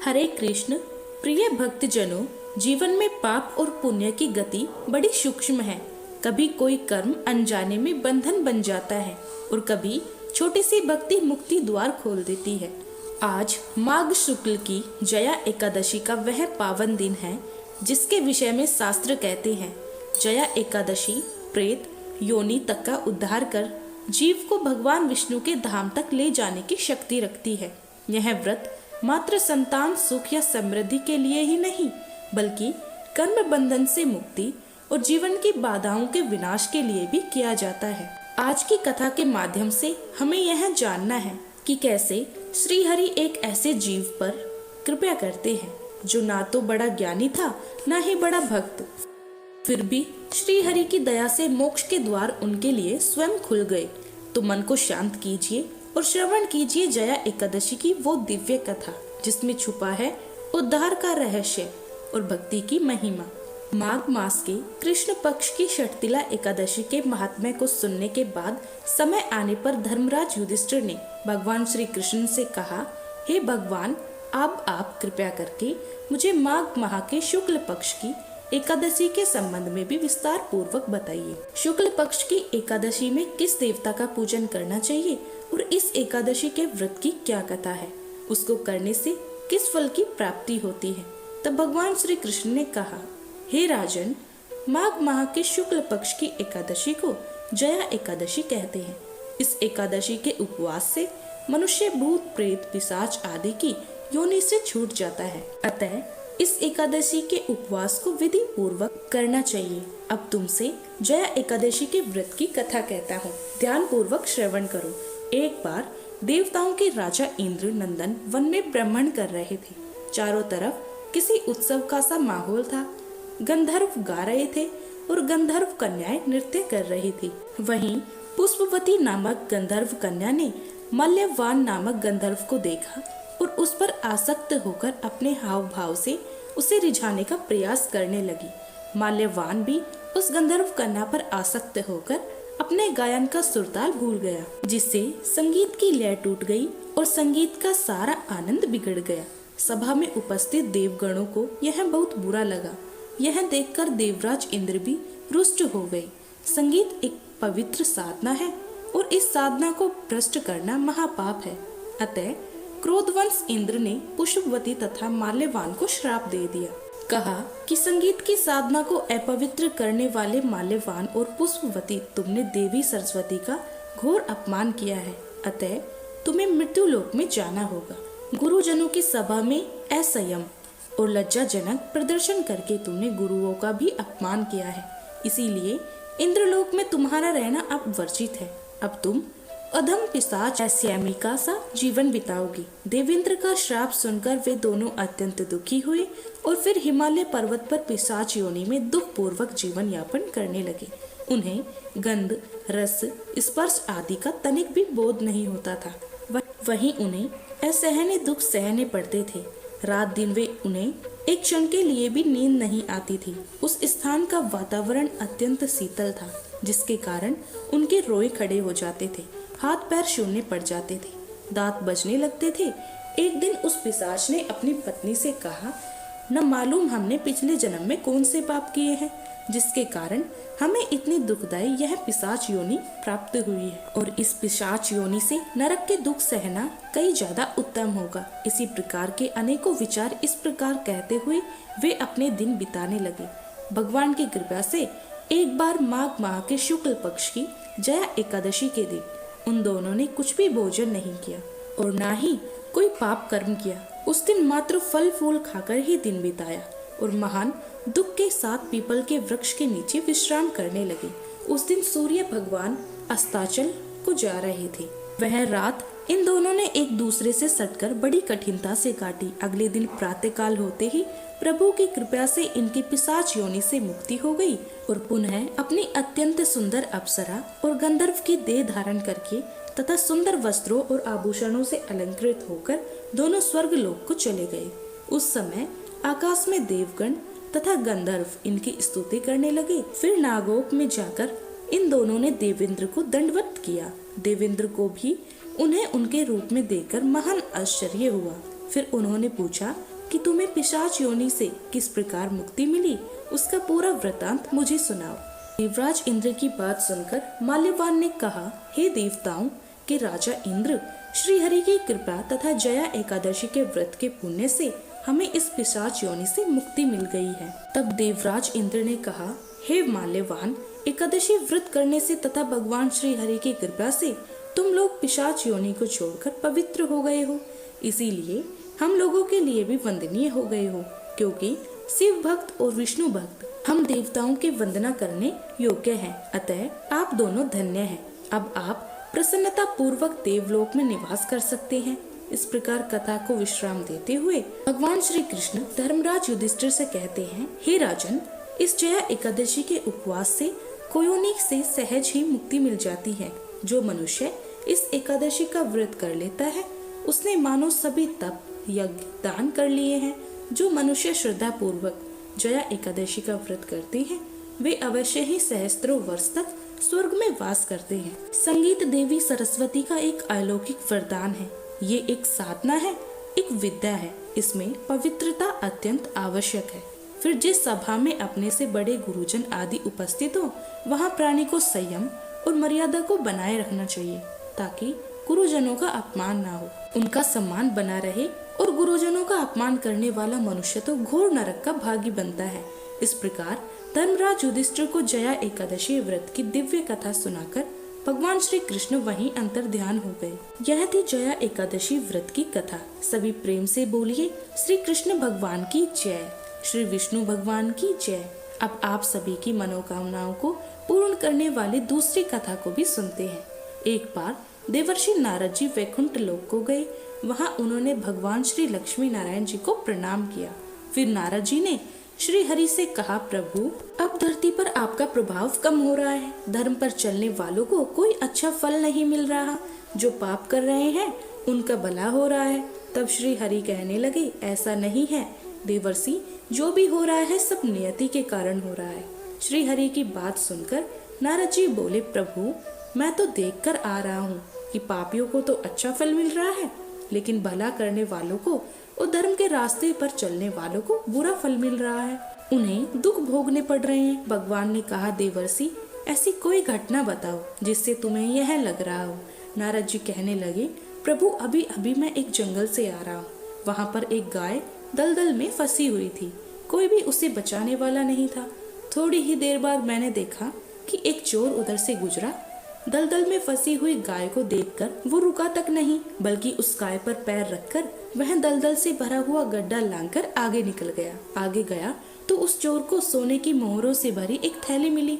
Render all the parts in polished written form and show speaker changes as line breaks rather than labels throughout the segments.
हरे कृष्ण। प्रिय भक्तजनों, जीवन में पाप और पुण्य की गति बड़ी सूक्ष्म है। कभी कोई कर्म अनजाने में बंधन बन जाता है और कभी छोटी सी भक्ति मुक्ति द्वार खोल देती है। आज माघ शुक्ल की जया एकादशी का वह पावन दिन है जिसके विषय में शास्त्र कहते हैं, जया एकादशी प्रेत योनि तक का उद्धार कर जीव को भगवान विष्णु के धाम तक ले जाने की शक्ति रखती है। यह व्रत मात्र संतान सुख या समृद्धि के लिए ही नहीं, बल्कि कर्म बंधन से मुक्ति और जीवन की बाधाओं के विनाश के लिए भी किया जाता है। आज की कथा के माध्यम से हमें यह जानना है कि कैसे श्री हरि एक ऐसे जीव पर कृपा करते हैं जो ना तो बड़ा ज्ञानी था ना ही बड़ा भक्त, फिर भी श्री हरि की दया से मोक्ष के द्वार उनके लिए स्वयं खुल गए। तो मन को शांत कीजिए और श्रवण कीजिए जया एकादशी की वो दिव्य कथा जिसमें छुपा है उद्धार का रहस्य और भक्ति की महिमा। माघ मास के कृष्ण पक्ष की षटतिला एकादशी के महात्म्य को सुनने के बाद समय आने पर धर्मराज युधिष्ठिर ने भगवान श्री कृष्ण से कहा, हे भगवान, अब आप कृपया करके मुझे माघ माह के शुक्ल पक्ष की एकादशी के संबंध में भी विस्तार पूर्वक बताइए। शुक्ल पक्ष की एकादशी में किस देवता का पूजन करना चाहिए और इस एकादशी के व्रत की क्या कथा है, उसको करने से किस फल की प्राप्ति होती है। तब भगवान श्री कृष्ण ने कहा, हे राजन, माघ माह के शुक्ल पक्ष की एकादशी को जया एकादशी कहते हैं। इस एकादशी के उपवास से मनुष्य भूत प्रेत पिशाच आदि की योनि से छूट जाता है। अतः इस एकादशी के उपवास को विधि पूर्वक करना चाहिए। अब तुमसे जया एकादशी के व्रत की कथा कहता हूँ, ध्यान पूर्वक श्रवण करो। एक बार देवताओं के राजा इंद्र नंदन वन में भ्रमण कर रहे थे। चारों तरफ किसी उत्सव का सा माहौल था। गंधर्व गा रहे थे और गंधर्व कन्याएं नृत्य कर रही थी। वहीं पुष्पवती नामक गंधर्व कन्या ने मल्यवान नामक गंधर्व को देखा और उस पर आसक्त होकर अपने हाव भाव से उसे रिझाने का प्रयास करने लगी। माल्यवान भी उस गंधर्व कन्या पर आसक्त होकर अपने गायन का सुरताल भूल गया, जिससे संगीत की लय टूट गई और संगीत का सारा आनंद बिगड़ गया। सभा में उपस्थित देवगणों को यह बहुत बुरा लगा। यह देखकर देवराज इंद्र भी रुष्ट हो गए। संगीत एक पवित्र साधना है और इस साधना को भ्रष्ट करना महापाप है। अतः क्रोधवंश इंद्र ने पुष्पवती तथा माल्यवान को श्राप दे दिया। कहा कि संगीत की साधना को अपवित्र करने वाले माल्यवान और पुष्पवती, तुमने देवी सरस्वती का घोर अपमान किया है। अतः तुम्हें मृत्यु लोक में जाना होगा। गुरुजनों की सभा में असंयम और लज्जाजनक प्रदर्शन करके तुमने गुरुओं का भी अपमान किया है। इसीलिए इंद्रलोक में तुम्हारा रहना अब वर्जित है। अब तुम अधम पिशाच ऐस्यामिका सा जीवन बिताओगी। देवेंद्र का श्राप सुनकर वे दोनों अत्यंत दुखी हुए और फिर हिमालय पर्वत पर पिशाच योनि में दुख पूर्वक जीवन यापन करने लगे। उन्हें गंध, रस, स्पर्श आदि का तनिक भी बोध नहीं होता था। वहीं उन्हें असहनीय दुख सहने पड़ते थे। रात दिन वे उन्हें एक क्षण के लिए भी नींद नहीं आती थी। उस स्थान का वातावरण अत्यंत शीतल था, जिसके कारण उनके रोए खड़े हो जाते थे, हाथ पैर शून्य पड़ जाते थे, दांत बजने लगते थे। एक दिन उस पिशाच ने अपनी पत्नी से कहा, न मालूम हमने पिछले जन्म में कौन से पाप किए हैं जिसके कारण हमें इतनी दुखदायी यह पिशाच योनि प्राप्त हुई है, और इस पिशाच योनि से नरक के दुख सहना कई ज्यादा उत्तम होगा। इसी प्रकार के अनेकों विचार इस प्रकार कहते हुए वे अपने दिन बिताने लगे। भगवान की कृपा से एक बार माघ माह के शुक्ल पक्ष की जया एकादशी के दिन उन दोनों ने कुछ भी भोजन नहीं किया और ना ही कोई पाप कर्म किया। उस दिन मात्र फल फूल खाकर ही दिन बिताया और महान दुख के साथ पीपल के वृक्ष के नीचे विश्राम करने लगे। उस दिन सूर्य भगवान अस्ताचल को जा रहे थे। वह रात इन दोनों ने एक दूसरे से सटकर बड़ी कठिनता से काटी। अगले दिन प्रातःकाल होते ही प्रभु की कृपा से इनकी पिशाच योनि से मुक्ति हो गई और पुनः अपनी अत्यंत सुंदर अप्सरा और गंधर्व की देह धारण करके तथा सुंदर वस्त्रों और आभूषणों से अलंकृत होकर दोनों स्वर्ग लोक को चले गए। उस समय आकाश में देवगण तथा गंधर्व इनकी स्तुति करने लगे। फिर नागोप में जाकर इन दोनों ने देवेंद्र को दंडवत किया। देवेंद्र को भी उन्हें उनके रूप में देखकर महान आश्चर्य हुआ। फिर उन्होंने पूछा, कि तुम्हें पिशाच योनि से किस प्रकार मुक्ति मिली, उसका पूरा वृतांत मुझे सुनाओ। देवराज इंद्र की बात सुनकर माल्यवान ने कहा, हे देवताओं के राजा इंद्र, श्री हरि की कृपा तथा जया एकादशी के व्रत के पुण्य से हमें इस पिशाच योनि से मुक्ति मिल गई है। तब देवराज इंद्र ने कहा, हे माल्यवान, एकादशी व्रत करने से तथा भगवान श्री हरि की कृपा से तुम लोग पिशाच योनि को छोड़कर पवित्र हो गए हो, इसीलिए हम लोगों के लिए भी वंदनीय हो गए हो, क्योंकि शिव भक्त और विष्णु भक्त हम देवताओं के वंदना करने योग्य हैं। अतः आप दोनों धन्य हैं। अब आप प्रसन्नता पूर्वक देवलोक में निवास कर सकते हैं। इस प्रकार कथा को विश्राम देते हुए भगवान श्री कृष्ण धर्मराज युधिष्ठिर से कहते हैं, हे राजन, इस जया एकादशी के उपवास से कोयोनिक से सहज ही मुक्ति मिल जाती है। जो मनुष्य इस एकादशी का व्रत कर लेता है उसने मानो सभी तप यज्ञ दान कर लिए हैं। जो मनुष्य श्रद्धा पूर्वक जया एकादशी का व्रत करते हैं वे अवश्य ही सहस्त्रों वर्ष तक स्वर्ग में वास करते हैं। संगीत देवी सरस्वती का एक अलौकिक वरदान है। ये एक साधना है, एक विद्या है। इसमें पवित्रता अत्यंत आवश्यक है। फिर जिस सभा में अपने से बड़े गुरुजन आदि उपस्थित हो वहाँ प्राणी को संयम और मर्यादा को बनाए रखना चाहिए ताकि गुरुजनों का अपमान ना हो, उनका सम्मान बना रहे। और गुरुजनों का अपमान करने वाला मनुष्य तो घोर नरक का भागी बनता है। इस प्रकार धर्मराज युधिष्ठिर को जया एकादशी व्रत की दिव्य कथा सुनाकर भगवान श्री कृष्ण वहीं अंतर ध्यान हो गए। यह थी जया एकादशी व्रत की कथा। सभी प्रेम से बोलिए, श्री कृष्ण भगवान की जय, श्री विष्णु भगवान की जय। अब आप सभी की मनोकामनाओं को पूर्ण करने वाली दूसरी कथा को भी सुनते हैं। एक बार देवर्षि नारद जी वैकुंठ लोक को गए। वहां उन्होंने भगवान श्री लक्ष्मी नारायण जी को प्रणाम किया। फिर नारद जी ने श्री हरि से कहा, प्रभु, अब धरती पर आपका प्रभाव कम हो रहा है। धर्म पर चलने वालों को कोई अच्छा फल नहीं मिल रहा। जो पाप कर रहे हैं उनका भला हो रहा है। तब श्री हरि कहने लगे, ऐसा नहीं है देवर्षि, जो भी हो रहा है सब नियति के कारण हो रहा है। श्री हरि की बात सुनकर नारद जी बोले, प्रभु, मैं तो देखकर आ रहा हूँ कि पापियों को तो अच्छा फल मिल रहा है, लेकिन भला करने वालों को और धर्म के रास्ते पर चलने वालों को बुरा फल मिल रहा है। उन्हें दुख भोगने पड़ रहे हैं। भगवान ने कहा, देवर्षि, ऐसी कोई घटना बताओ जिससे तुम्हें यह लग रहा हो। नारद जी कहने लगे, प्रभु, अभी अभी मैं एक जंगल से आ रहा हूँ। वहाँ पर एक गाय दलदल में फंसी हुई थी। कोई भी उसे बचाने वाला नहीं था। थोड़ी ही देर बाद मैंने देखा कि एक चोर उधर से गुजरा। दलदल में फंसी हुई गाय को देखकर वो रुका तक नहीं, बल्कि उस गाय पर पैर रखकर वह दलदल से भरा हुआ गड्ढा लांघकर आगे निकल गया। आगे गया तो उस चोर को सोने की मोहरों से भरी एक थैली मिली।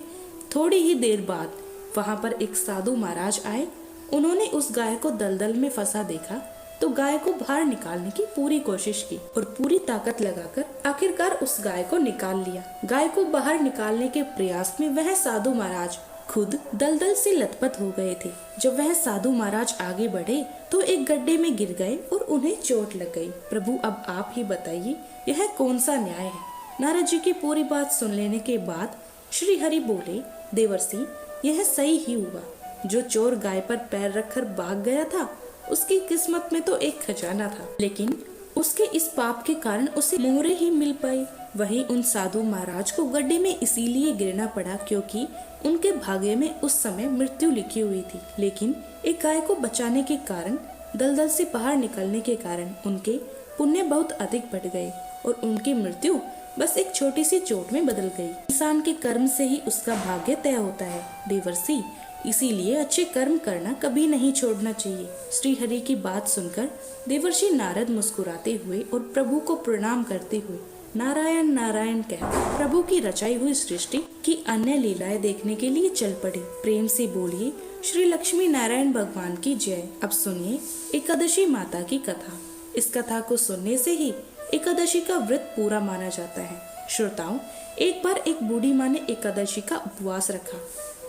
थोड़ी ही देर बाद वहाँ पर एक साधु महाराज आए। उन्होंने उस गाय को दलदल में फंसा देखा तो गाय को बाहर निकालने की पूरी कोशिश की और पूरी ताकत लगाकर आखिरकार उस गाय को निकाल लिया। गाय को बाहर निकालने के प्रयास में वह साधु महाराज खुद दलदल से लथपथ हो गए थे। जब वह साधु महाराज आगे बढ़े तो एक गड्ढे में गिर गए और उन्हें चोट लग गई। प्रभु, अब आप ही बताइए, यह कौन सा न्याय है? नारद जी की पूरी बात सुन लेने के बाद श्री हरि बोले, देवर्षि, यह सही ही हुआ। जो चोर गाय पर पैर रखकर भाग गया था उसकी किस्मत में तो एक खजाना था, लेकिन उसके इस पाप के कारण उसे मोहरे ही मिल पाई। वहीं उन साधु महाराज को गड्ढे में इसीलिए गिरना पड़ा क्योंकि उनके भाग्य में उस समय मृत्यु लिखी हुई थी। लेकिन एक गाय को बचाने के कारण, दलदल से बाहर निकलने के कारण उनके पुण्य बहुत अधिक बढ़ गए और उनकी मृत्यु बस एक छोटी सी चोट में बदल गई। इंसान के कर्म से ही उसका भाग्य तय होता है देवर्षि, इसीलिए अच्छे कर्म करना कभी नहीं छोड़ना चाहिए। श्री हरि की बात सुनकर देवर्षि नारद मुस्कुराते हुए और प्रभु को प्रणाम करते हुए नारायण नारायण कहकर प्रभु की रचाई हुई सृष्टि की अन्य लीलाएं देखने के लिए चल पड़े। प्रेम से बोलिए, श्री लक्ष्मी नारायण भगवान की जय। अब सुनिए एकादशी माता की कथा। इस कथा को सुनने से ही एकादशी का व्रत पूरा माना जाता है। श्रोताओं, एक बार एक बूढ़ी माँ ने एकादशी का उपवास रखा।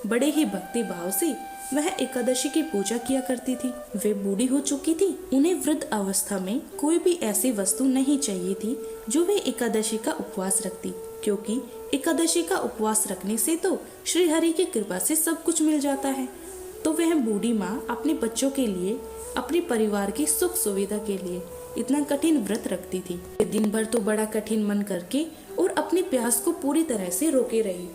बड़े ही भक्ति भाव से वह एकादशी की पूजा किया करती थी। वे बूढ़ी हो चुकी थी। उन्हें वृद्ध अवस्था में कोई भी ऐसी वस्तु नहीं चाहिए थी जो वे एकादशी का उपवास रखती, क्योंकि एकादशी का उपवास रखने से तो श्री हरि की कृपा से सब कुछ मिल जाता है। तो वह बूढ़ी माँ अपने बच्चों के लिए, अपने परिवार की सुख सुविधा के लिए इतना कठिन व्रत रखती थी। दिन भर तो बड़ा कठिन मन करके और अपने प्यास को पूरी तरह से रोके रही,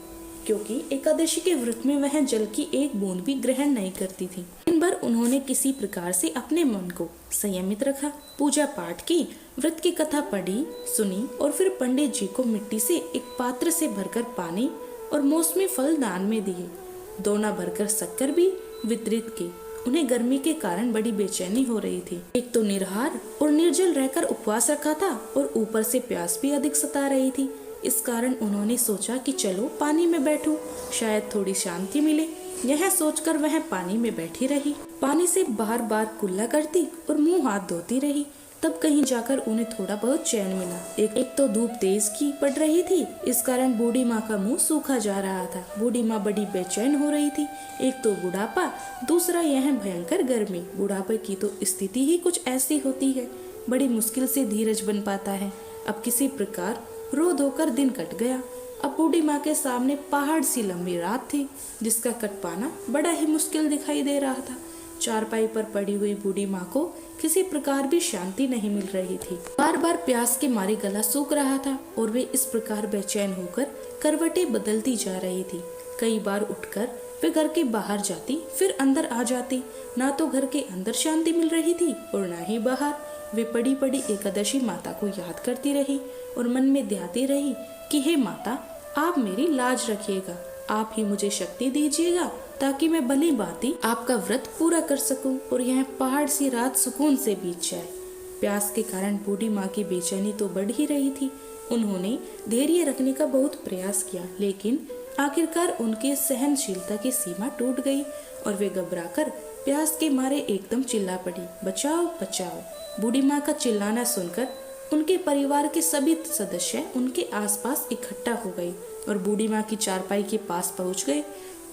क्योंकि एकादशी के व्रत में वह जल की एक बूंद भी ग्रहण नहीं करती थी। दिन भर उन्होंने किसी प्रकार से अपने मन को संयमित रखा, पूजा पाठ की, व्रत की कथा पढ़ी सुनी और फिर पंडित जी को मिट्टी से एक पात्र से भरकर पानी और मौसमी फल दान में दिए। दोना भरकर शक्कर भी वितरित की। उन्हें गर्मी के कारण बड़ी बेचैनी हो रही थी। एक तो निराहार और निर्जल रहकर उपवास रखा था और ऊपर से प्यास भी अधिक सता रही थी। इस कारण उन्होंने सोचा कि चलो पानी में बैठूं, शायद थोड़ी शांति मिले। यह सोचकर वह पानी में बैठी रही, पानी से बार बार कुल्ला करती और मुंह हाथ धोती रही। तब कहीं जाकर उन्हें थोड़ा बहुत चैन मिला। एक तो धूप तेज की पड़ रही थी, इस कारण बूढ़ी माँ का मुंह सूखा जा रहा था। बूढ़ी माँ बड़ी बेचैन हो रही थी। एक तो बुढ़ापा, दूसरा यह भयंकर गर्मी। बुढ़ापे की तो स्थिति ही कुछ ऐसी होती है, बड़ी मुश्किल से धीरज बन पाता है। अब किसी प्रकार रो धोकर दिन कट गया। अब बूढ़ी माँ के सामने पहाड़ सी लंबी रात थी, जिसका कट पाना बड़ा ही मुश्किल दिखाई दे रहा था। चारपाई पर पड़ी हुई बूढ़ी माँ को किसी प्रकार भी शांति नहीं मिल रही थी। बार बार प्यास के मारे गला सूख रहा था और वे इस प्रकार बेचैन होकर करवटें बदलती जा रही थी। कई बार उठकर वे घर के बाहर जाती, फिर अंदर आ जाती। ना तो घर के अंदर शांति मिल रही थी और ना ही बाहर। वे पड़ी पड़ी एकादशी माता को याद करती रही और मन में ध्याती रही कि हे माता, आप मेरी लाज रखिएगा, आप ही मुझे शक्ति दीजिएगा ताकि मैं भली भांति आपका व्रत पूरा कर सकूं और यह पहाड़ सी रात सुकून से बीत जाए। प्यास के कारण बूढ़ी माँ की बेचैनी तो बढ़ ही रही थी। उन्होंने धैर्य रखने का बहुत प्रयास किया, लेकिन आखिरकार उनकी सहनशीलता की सीमा टूट गई और वे घबराकर प्यास के मारे एकदम चिल्ला पड़ी, बचाओ बचाओ। बूढ़ी माँ का चिल्लाना सुनकर उनके परिवार के सभी सदस्य उनके आसपास इकट्ठा हो गए और बूढ़ी माँ की चारपाई के पास पहुंच गए।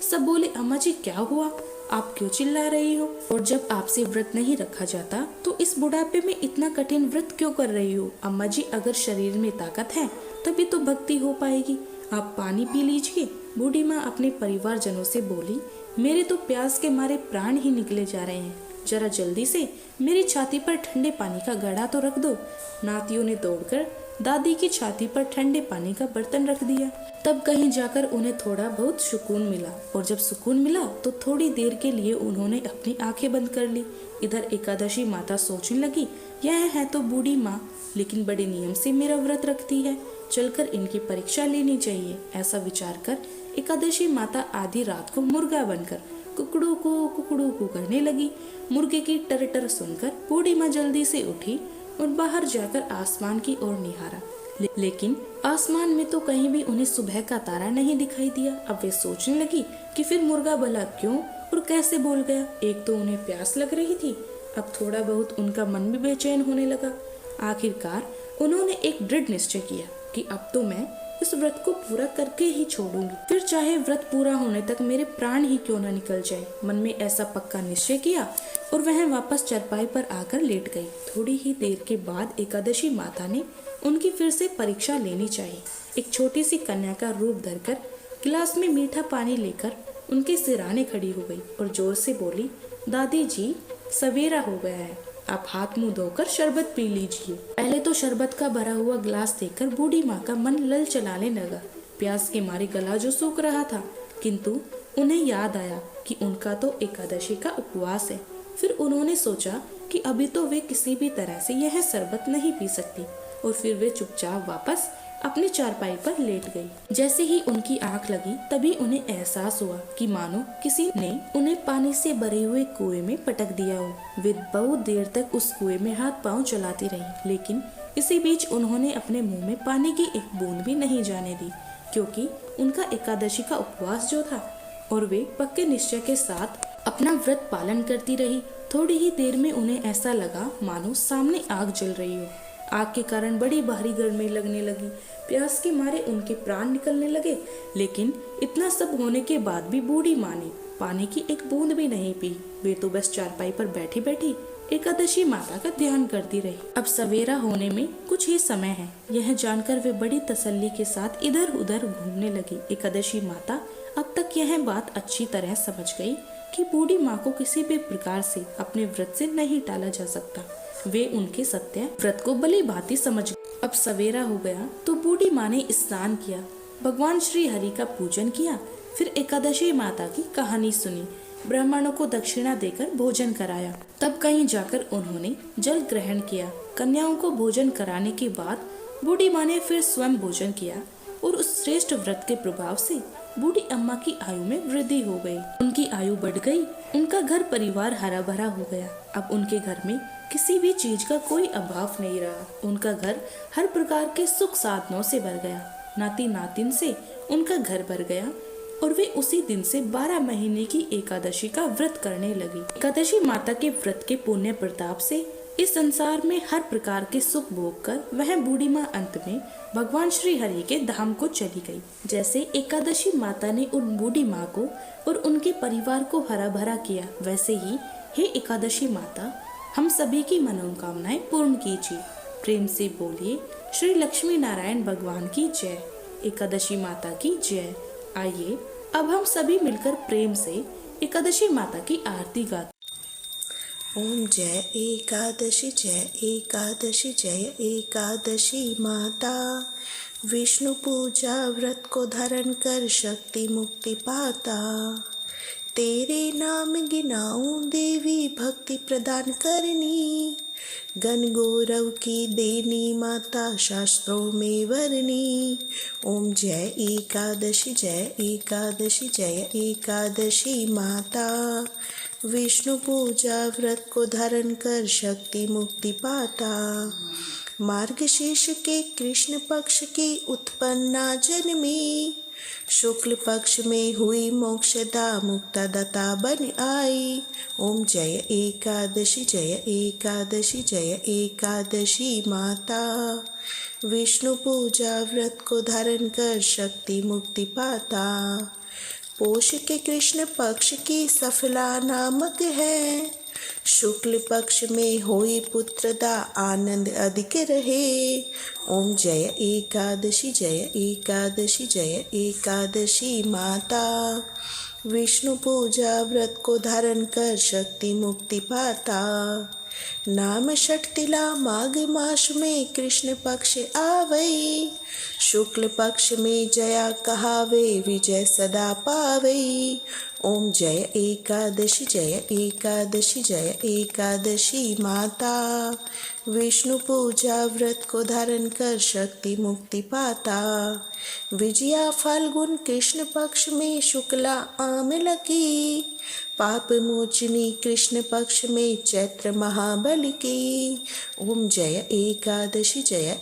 सब बोले, अम्मा जी क्या हुआ, आप क्यों चिल्ला रही हो? और जब आपसे व्रत नहीं रखा जाता तो इस बुढ़ापे में इतना कठिन व्रत क्यों कर रही हो? अम्मा जी, अगर शरीर में ताकत है तभी तो भक्ति हो पाएगी, आप पानी पी लीजिए। बूढ़ी माँ अपने परिवारजनों से बोली, मेरे तो प्यास के मारे प्राण ही निकले जा रहे हैं, जरा जल्दी से मेरी छाती पर ठंडे पानी का घड़ा तो रख दो। नातियों ने दौड़कर दादी की छाती पर ठंडे पानी का बर्तन रख दिया। तब कहीं जाकर उन्हें थोड़ा बहुत सुकून मिला और जब सुकून मिला तो थोड़ी देर के लिए उन्होंने अपनी आंखें बंद कर ली। इधर एकादशी माता सोचने लगी, यह है तो बूढ़ी माँ, लेकिन बड़े नियम से मेरा व्रत रखती है, चलकर इनकी परीक्षा लेनी चाहिए। ऐसा विचार कर एकादशी माता आधी रात को मुर्गा बनकर कुकड़ू को करने लगी। मुर्गे की टर सुनकर बूढ़ी माँ जल्दी से उठी और बाहर जाकर आसमान की ओर निहारा, लेकिन आसमान में तो कहीं भी उन्हें सुबह का तारा नहीं दिखाई दिया। अब वे सोचने लगी कि फिर मुर्गा भला क्यों और कैसे बोल गया। एक तो उन्हें प्यास लग रही थी, अब थोड़ा बहुत उनका मन भी बेचैन होने लगा। आखिरकार उन्होंने एक दृढ़ निश्चय किया कि अब तो मैं इस व्रत को पूरा करके ही छोड़ूंगी, फिर चाहे व्रत पूरा होने तक मेरे प्राण ही क्यों न निकल जाए। मन में ऐसा पक्का निश्चय किया और वह वापस चरपाई पर आकर लेट गई। थोड़ी ही देर के बाद एकादशी माता ने उनकी फिर से परीक्षा लेनी चाहिए। एक छोटी सी कन्या का रूप धरकर गिलास में मीठा पानी लेकर उनके सिरहाने खड़ी हो गई और जोर से बोली, दादी जी सवेरा हो गया है, आप हाथ मुंह धोकर शरबत पी लीजिए। पहले तो शरबत का भरा हुआ गिलास देखकर बूढ़ी माँ का मन ललचलाने लगा। प्यास के मारे गला जो सूख रहा था, किंतु उन्हें याद आया कि उनका तो एकादशी का उपवास है। फिर उन्होंने सोचा कि अभी तो वे किसी भी तरह से यह शरबत नहीं पी सकती और फिर वे चुपचाप वापस अपनी चारपाई पर लेट गई। जैसे ही उनकी आंख लगी तभी उन्हें एहसास हुआ कि मानो किसी ने उन्हें पानी से भरे हुए कुएं में पटक दिया हो। वे बहुत देर तक उस कुएं में हाथ पांव चलाती रही, लेकिन इसी बीच उन्होंने अपने मुंह में पानी की एक बूंद भी नहीं जाने दी, क्योंकि उनका एकादशी का उपवास जो था और वे पक्के निश्चय के साथ अपना व्रत पालन करती रही। थोड़ी ही देर में उन्हें ऐसा लगा मानो सामने आग जल रही हो। आग के कारण बड़ी भारी गर्मी लगने लगी। प्यास के मारे उनके प्राण निकलने लगे, लेकिन इतना सब होने के बाद भी बूढ़ी माँ ने पानी की एक बूंद भी नहीं पी। वे तो बस चारपाई पर बैठी बैठी एकादशी माता का ध्यान करती रही। अब सवेरा होने में कुछ ही समय है, यह जानकर वे बड़ी तसल्ली के साथ इधर उधर घूमने लगी। एकादशी माता अब तक यह बात अच्छी तरह समझ गई कि बूढ़ी माँ को किसी भी प्रकार से अपने व्रत से नहीं टाला जा सकता। वे उनके सत्य व्रत को भली भांति समझ गए। अब सवेरा हो गया तो बूढ़ी माँ ने स्नान किया, भगवान श्री हरि का पूजन किया, फिर एकादशी माता की कहानी सुनी, ब्राह्मणों को दक्षिणा देकर भोजन कराया। तब कहीं जाकर उन्होंने जल ग्रहण किया। कन्याओं को भोजन कराने के बाद बूढ़ी माँ ने फिर स्वयं भोजन किया और उस श्रेष्ठ व्रत के प्रभाव से बूढ़ी अम्मा की आयु में वृद्धि हो गई। उनकी आयु बढ़ गई, उनका घर परिवार हरा भरा हो गया। अब उनके घर में किसी भी चीज का कोई अभाव नहीं रहा। उनका घर हर प्रकार के सुख साधनों से भर गया। नाती नातिन से उनका घर भर गया और वे उसी दिन से 12 महीने की एकादशी का व्रत करने लगी। एकादशी माता के व्रत के पुण्य प्रताप से इस संसार में हर प्रकार के सुख भोग कर वह बूढ़ी माँ अंत में भगवान श्री हरि के धाम को चली गई। जैसे एकादशी माता ने उन बूढ़ी माँ को और उनके परिवार को हरा भरा किया, वैसे ही हे एकादशी माता, हम सभी की मनोकामनाएं पूर्ण कीजिए। प्रेम से बोलिए श्री लक्ष्मी नारायण भगवान की जय, एकादशी माता की जय। आइए अब हम सभी मिलकर प्रेम से एकादशी माता की आरती गाते।
ओम जय एकादशी जय एकादशी माता। विष्णु पूजा व्रत को धारण कर शक्ति मुक्ति पाता। तेरे नाम गिनाऊं देवी भक्ति प्रदान करनी। गण गौरव की देनी माता शास्त्रों में वरनी। ओम जय एकादशी जय एकादशी माता। विष्णु पूजा व्रत को धारण कर शक्ति मुक्ति पाता। मार्गशीर्ष के कृष्ण पक्ष की उत्पन्ना जन्मी। शुक्ल पक्ष में हुई मोक्षदा मुक्तदाता बन आई। ओम जय एकादशी जय एकादशी माता। विष्णु पूजा व्रत को धारण कर शक्ति मुक्ति पाता। पोष के कृष्ण पक्ष की सफला नामक है। शुक्ल पक्ष में होई पुत्रदा आनंद अधिक रहे। ओम जय एकादशी जय एकादशी माता। विष्णु पूजा व्रत को धारण कर शक्ति मुक्ति पाता। नाम षटतिला माघ मास में कृष्ण पक्ष आवई। शुक्ल पक्ष में जया कहावे विजय सदा पावई। ओम जय एकादशी जय एकादशी माता। विष्णु पूजा व्रत को धारण कर शक्ति मुक्ति पाता। विजया फाल्गुन कृष्ण पक्ष में शुक्ला आम लकी। पाप मोचनी कृष्ण पक्ष में चैत्र महाबल की। ओम जय एकादशी जय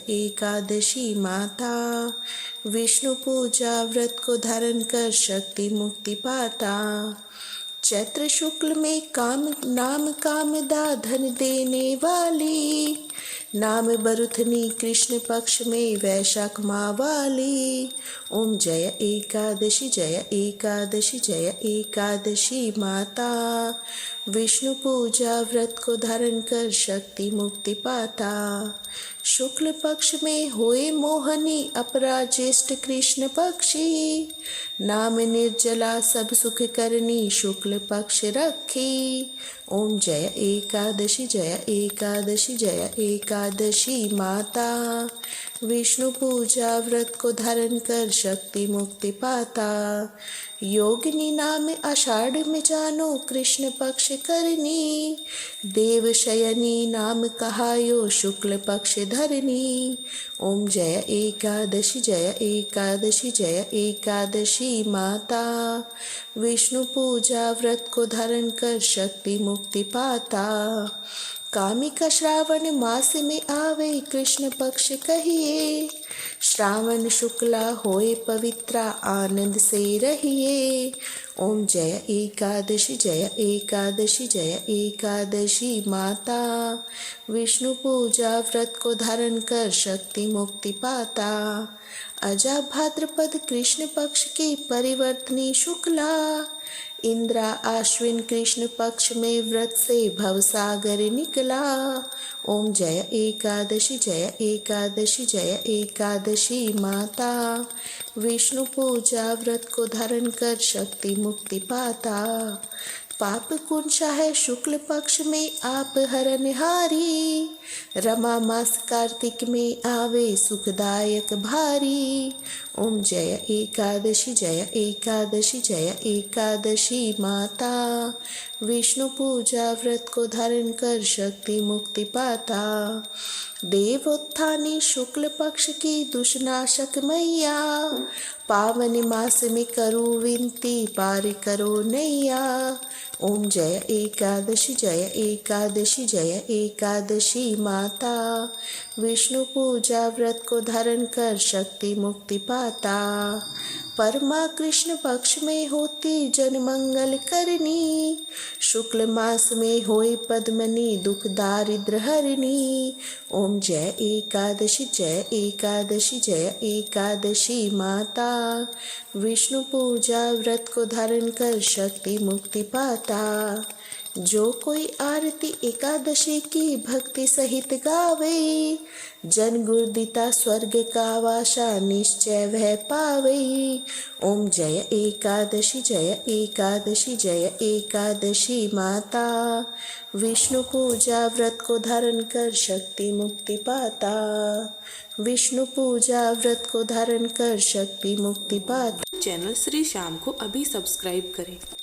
एकादशी माता। विष्णु पूजा व्रत को धारण कर शक्ति मुक्ति पाता। चैत्र शुक्ल में काम नाम कामदा धन देने वाली। नाम बरुथनी कृष्ण पक्ष में वैशाख माह वाली। ओम जय एकादशी जय एकादशी माता। विष्णु पूजा व्रत को धारण कर शक्ति मुक्ति पाता। शुक्ल पक्ष में होए मोहनी अपरा ज्येष्ठ कृष्ण पक्षी। नाम निर्जला सब सुख करनी शुक्ल पक्ष रखी। ओम जय एकादशी जय एकादशी माता। विष्णु पूजा व्रत को धारण कर शक्ति मुक्ति पाता। योगिनी नाम आषाढ़ में जानो कृष्ण पक्ष करनी। देव शयनी नाम कहायो शुक्ल पक्ष धरनी। ओम जय एकादशी जय एकादशी माता। विष्णु पूजा व्रत को धारण कर शक्ति मुक्ति पाता। कामिका श्रावण मास में आवे कृष्ण पक्ष कहिए। श्रावण शुक्ला होए पवित्रा आनंद से रहिए। ओम जय एकादशी जय एकादशी माता। विष्णु पूजा व्रत को धारण कर शक्ति मुक्ति पाता। अजा भाद्रपद कृष्ण पक्ष की परिवर्तनी शुक्ला। इंद्रा आश्विन कृष्ण पक्ष में व्रत से भवसागर निकला। ओम जय एकादशी जय एकादशी माता। विष्णु पूजा व्रत को धारण कर शक्ति मुक्ति पाता। पाप कुंशा है शुक्ल पक्ष में आप हरनहारी, रमा मास कार्तिक में आवे सुखदायक भारी। ओम जय एकादशी जय एकादशी जय एकादशी माता, विष्णु पूजा व्रत को धारण कर शक्ति मुक्ति पाता। देवोत्थानी शुक्ल पक्ष की दुष्नाशक मैया, पावन मास में करो विनती पार करो नैया। ओम जय एकादशी जय एकादशी जय एकादशी माता, विष्णु पूजा व्रत को धारण कर शक्ति मुक्ति पाता। परमा कृष्ण पक्ष में होती जन मंगल करनी, शुक्ल मास में होए पद्मनी दुख दारिद्र हरनी। ओम जय एकादशी जय एकादशी जय एकादशी माता, विष्णु पूजा व्रत को धारण कर शक्ति मुक्ति पाता। जो कोई आरती एकादशी की भक्ति सहित गावे, जन गुरुदिता स्वर्ग का वासा निश्चय वह पावे। ओम जय एकादशी जय एकादशी जय एकादशी माता, विष्णु पूजा व्रत को धारण कर शक्ति मुक्ति पाता। विष्णु पूजा व्रत को धारण कर शक्ति मुक्ति पाता।
चैनल श्री श्याम को अभी सब्सक्राइब करें।